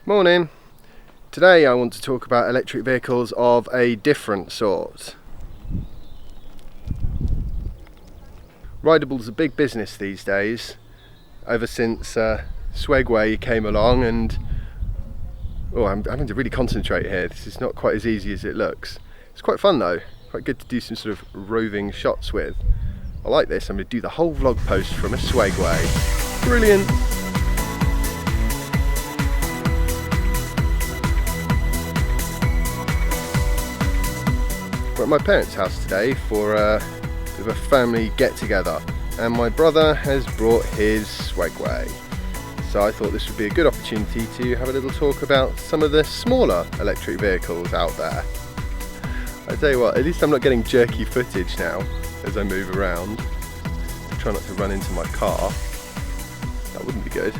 Morning. Today I want to talk about electric vehicles of a different sort. Rideables are big business these days, ever since Swegway came along, and I'm having to really concentrate here. This is not quite as easy as it looks. It's quite fun though, quite good to do some sort of roving shots with. I like this. I'm going to do the whole vlog post from a Swegway. Brilliant! We're at my parents' house today for a bit of a family get-together, and my brother has brought his Swegway. So I thought this would be a good opportunity to have a little talk about some of the smaller electric vehicles out there. I tell you what, at least I'm not getting jerky footage now as I move around. Try not to run into my car. That wouldn't be good.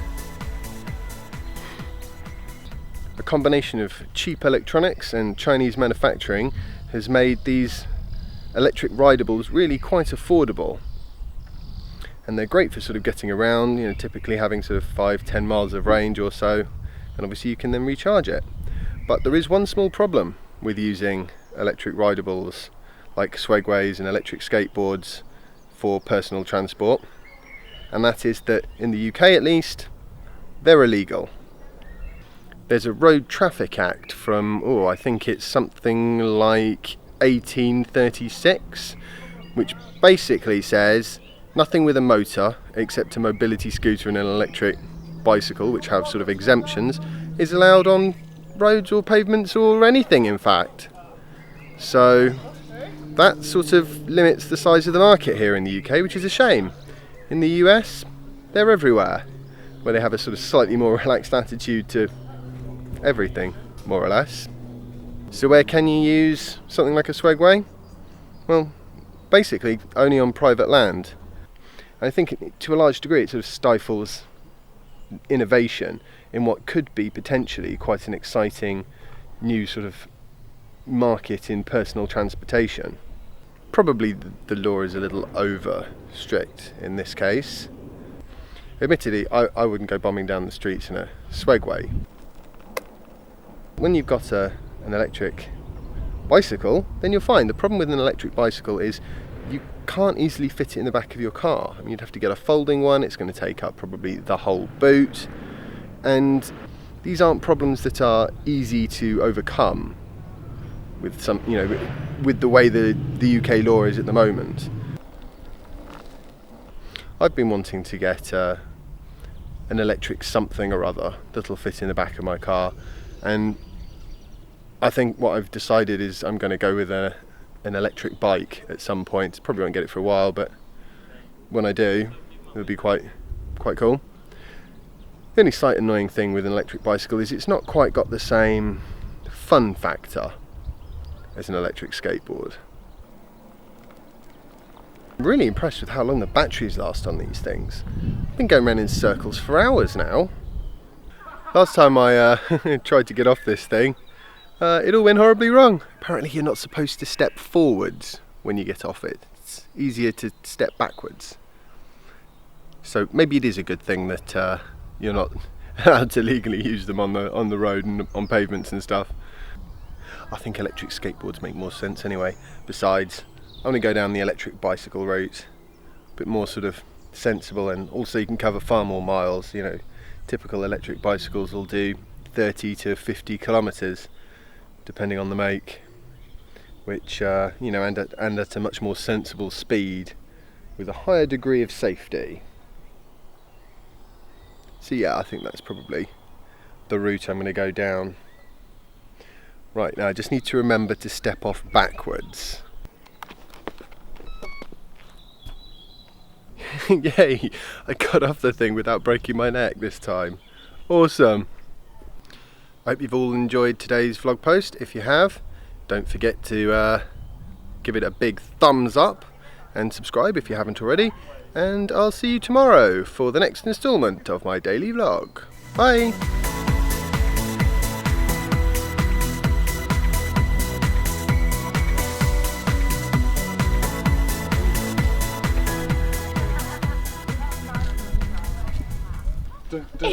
A combination of cheap electronics and Chinese manufacturing has made these electric rideables really quite affordable, and they're great for sort of getting around, typically having sort of 5-10 miles of range or so, and obviously you can then recharge it. But there is one small problem with using electric rideables like Swegways and electric skateboards for personal transport, and that is that in the UK at least, they're illegal. There's a Road Traffic Act from, I think it's something like 1836, which basically says nothing with a motor except a mobility scooter and an electric bicycle, which have sort of exemptions, is allowed on roads or pavements or anything, in fact. So that sort of limits the size of the market here in the UK, which is a shame. In the US, they're everywhere, where they have a sort of slightly more relaxed attitude to everything, more or less. So where can you use something like a Swegway? Well, basically only on private land. I think to a large degree it sort of stifles innovation in what could be potentially quite an exciting new sort of market in personal transportation. Probably the law is a little over strict in this case. Admittedly, I wouldn't go bombing down the streets in a Swegway. When you've got an electric bicycle, then you're fine. The problem with an electric bicycle is you can't easily fit it in the back of your car. I mean, you'd have to get a folding one. It's going to take up probably the whole boot, and these aren't problems that are easy to overcome with some, with the way the UK law is at the moment. I've been wanting to get an electric something or other that'll fit in the back of my car, and I think what I've decided is I'm going to go with an electric bike at some point. Probably won't get it for a while, but when I do, it'll be quite cool. The only slight annoying thing with an electric bicycle is it's not quite got the same fun factor as an electric skateboard. I'm really impressed with how long the batteries last on these things. I've been going around in circles for hours now. Last time I tried to get off this thing, it all went horribly wrong. Apparently you're not supposed to step forwards when you get off it. It's easier to step backwards. So maybe it is a good thing that you're not allowed to legally use them on the road and on pavements and stuff. I think electric skateboards make more sense anyway. Besides, I'm going to go down the electric bicycle route, a bit more sort of sensible, and also you can cover far more miles. Typical electric bicycles will do 30 to 50 kilometres depending on the make, which and at a much more sensible speed with a higher degree of safety. So yeah, I think that's probably the route I'm going to go down. Right, now I just need to remember to step off backwards. Yay, I got off the thing without breaking my neck this time. Awesome. I hope you've all enjoyed today's vlog post. If you have, don't forget to give it a big thumbs up and subscribe if you haven't already. And I'll see you tomorrow for the next instalment of my daily vlog. Bye! Dun, dun.